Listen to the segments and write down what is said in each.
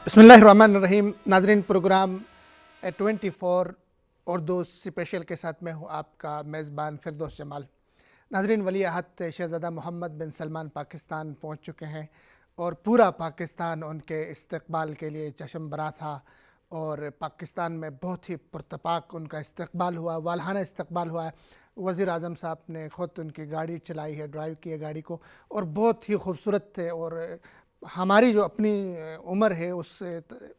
بسم اللہ الرحمن الرحیم. ناظرین، پروگرام 24 اردو اسپیشل کے ساتھ میں ہوں آپ کا میزبان فردوس جمال. ناظرین، ولی عہد شہزادہ محمد بن سلمان پاکستان پہنچ چکے ہیں اور پورا پاکستان ان کے استقبال کے لیے چشم برا تھا اور پاکستان میں بہت ہی پرتپاک ان کا استقبال ہوا، والہانہ استقبال ہوا ہے. وزیر اعظم صاحب نے خود ان کی گاڑی چلائی ہے، ڈرائیو کی ہے گاڑی کو، اور بہت ہی خوبصورت تھے. اور ہماری جو اپنی عمر ہے اس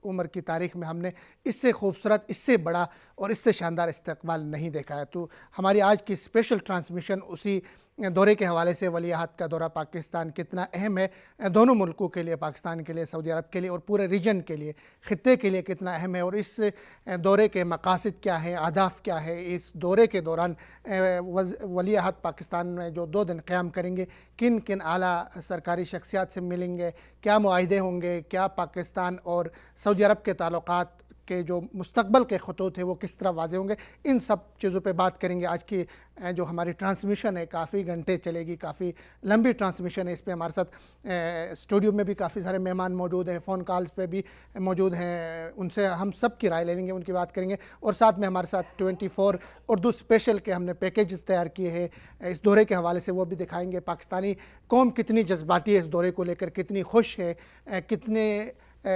عمر کی تاریخ میں ہم نے اس سے خوبصورت، اس سے بڑا اور اس سے شاندار استقبال نہیں دیکھا ہے. تو ہماری آج کی اسپیشل ٹرانسمیشن اسی دورے کے حوالے سے، ولی عہد کا دورہ پاکستان کتنا اہم ہے دونوں ملکوں کے لیے، پاکستان کے لیے، سعودی عرب کے لیے اور پورے ریجن کے لیے، خطے کے لیے کتنا اہم ہے، اور اس دورے کے مقاصد کیا ہیں، اہداف کیا ہے. اس دورے کے دوران ولی عہد پاکستان میں جو 2 دن قیام کریں گے، کن کن اعلیٰ سرکاری شخصیات سے ملیں گے، کیا معاہدے ہوں گے، کیا پاکستان اور سعودی عرب کے تعلقات کے جو مستقبل کے خطوط ہیں وہ کس طرح واضح ہوں گے، ان سب چیزوں پہ بات کریں گے. آج کی جو ہماری ٹرانسمیشن ہے کافی گھنٹے چلے گی، کافی لمبی ٹرانسمیشن ہے. اس پہ ہمارے ساتھ اسٹوڈیو میں بھی کافی سارے مہمان موجود ہیں، فون کالز پہ بھی موجود ہیں، ان سے ہم سب کی رائے لے لیں گے، ان کی بات کریں گے. اور ساتھ میں ہمارے ساتھ 24 اردو اسپیشل کے ہم نے پیکیجز تیار کیے ہیں اس دورے کے حوالے سے، وہ بھی دکھائیں گے. پاکستانی قوم کتنی جذباتی ہے اس دورے کو لے کر، کتنی خوش ہے، کتنے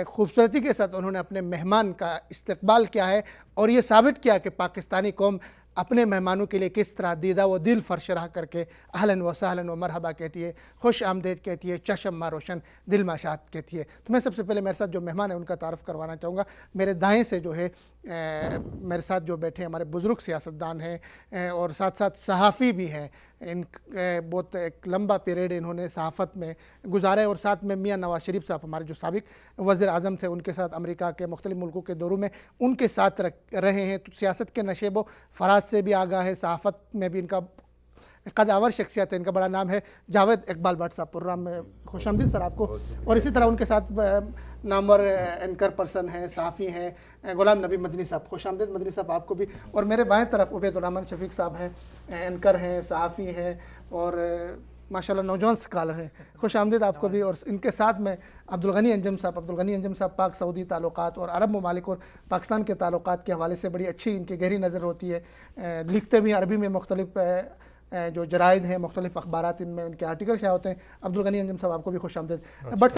خوبصورتی کے ساتھ انہوں نے اپنے مہمان کا استقبال کیا ہے، اور یہ ثابت کیا کہ پاکستانی قوم اپنے مہمانوں کے لیے کس طرح دیدہ و دل فرشرح کر کے اہلاً و سہلاً و مرحبا کہتی ہے، خوش آمدید کہتی ہے، چشم ما روشن دل ما شاد کہتی ہے. تو میں سب سے پہلے میرے ساتھ جو مہمان ہیں ان کا تعارف کروانا چاہوں گا. میرے دائیں سے جو ہے میرے ساتھ جو بیٹھے ہمارے بزرگ سیاستدان ہیں اور ساتھ ساتھ صحافی بھی ہیں. ان بہت ایک لمبا پیریڈ انہوں نے صحافت میں گزارا ہے. اور ساتھ میں میاں نواز شریف صاحب، ہمارے جو سابق وزیر اعظم تھے، ان کے ساتھ امریکہ کے مختلف ملکوں کے دوروں میں ان کے ساتھ رہے ہیں. تو سیاست کے نشیب و فراز سے بھی آگاہ ہے، صحافت میں بھی ان کا قدآور شخصیت ہے. ان کا بڑا نام ہے جاوید اقبال بٹ صاحب. پروگرام میں خوش آمدید سر آپ کو. اور اسی طرح ان کے ساتھ نامور اینکر پرسن ہیں، صحافی ہیں، غلام نبی مدنی صاحب. خوش آمدید مدنی صاحب آپ کو بھی. اور میرے بائیں طرف عبید الرحمن شفیق صاحب ہیں، اینکر ہیں، صحافی ہیں اور ماشاءاللہ نوجوان اسکالر ہیں. خوش آمدید آپ کو بھی. اور ان کے ساتھ میں عبدالغنی انجم صاحب پاک سعودی تعلقات اور عرب ممالک اور پاکستان کے تعلقات کے حوالے سے بڑی اچھی ان کی گہری نظر ہوتی ہے. لکھتے بھی عربی میں، مختلف جو جرائد ہیں، مختلف اخبارات، ان میں ان کے آرٹیکل شائع ہوتے ہیں. عبدالغنی انجم صاحب آپ کو بھی خوش آمدید. بٹ